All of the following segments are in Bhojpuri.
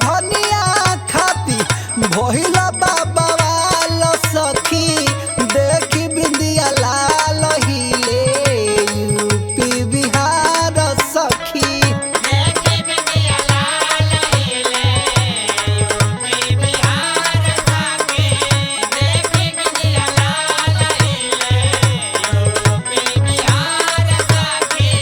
धनिया खाती भइला बाबा वाला सखी देखी बिंदिया लाल हिले यूपी बिहार सखी देखी बिंदिया लाल हिले यूपी बिहार सखी देखी बिंदिया लाल हिले यूपी बिहार सखी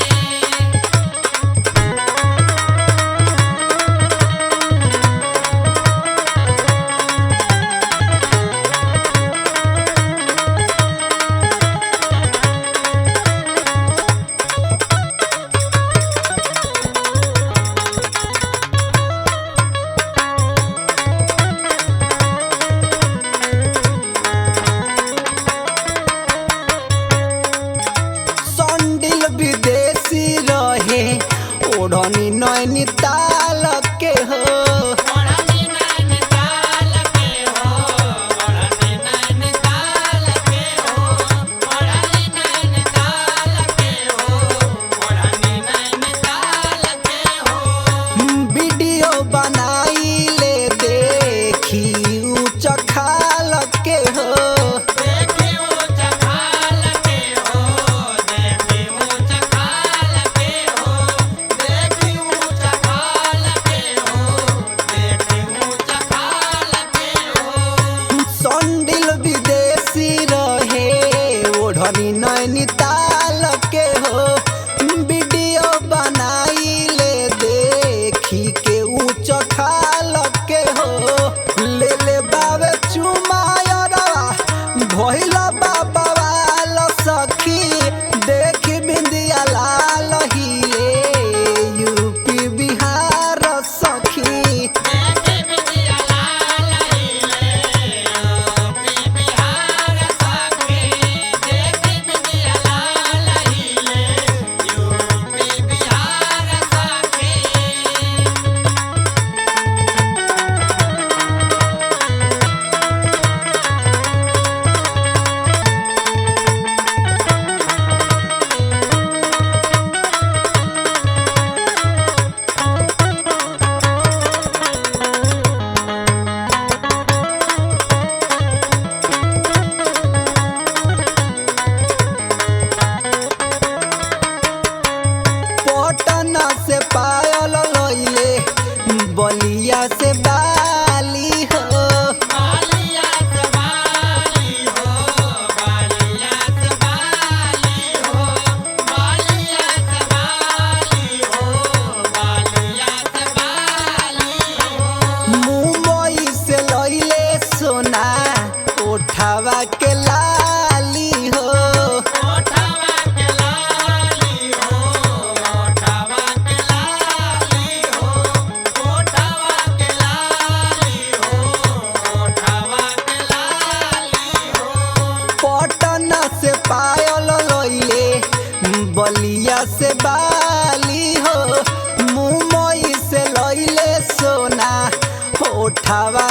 संडिल विदेशी रहे ओढ़नी नैनीताल के हो ओढ़नी नैनीताल के हो ओढ़नी नैनीताल के हो ओढ़नी नैनीताल के हो ओढ़नी नैनीताल के हो वीडियो बनाई ले देखी ऊंच खाल के हो देखी ऊंच खाल के हो देखी ऊंच खाल के हो देखी ऊंच खाल के हो देखी ऊंच खाल के हो संडिल विदेशी रहे ओढ़नी नैनीताल के हो वीडियो बनाई ले देखी के ऊंच खाल के हो ले ले बावे चुमायरा भइला बाबा वाला सखी देखी बिंदिया लाल हिले यूपी बिहार सखी देखी बिंदिया लाल हिले यूपी बिहार सखी देखी बिंदिया लाल हिले यूपी बिहार सखी पटना से पायल लइले बलिया से बाली हो बालिया से बाली हो बालिया से बाली हो बालिया से बाली हो बालिया से बाली हो मुंबई से लइले सोना उठावा के लाली हो ओठावा के लाली हो ओठावा के लाली हो ओठावा के लाली हो ओठावा के लाली हो पटना से पायल लइले बलिया से बाली हो मुंबई से लइले सोना उठावा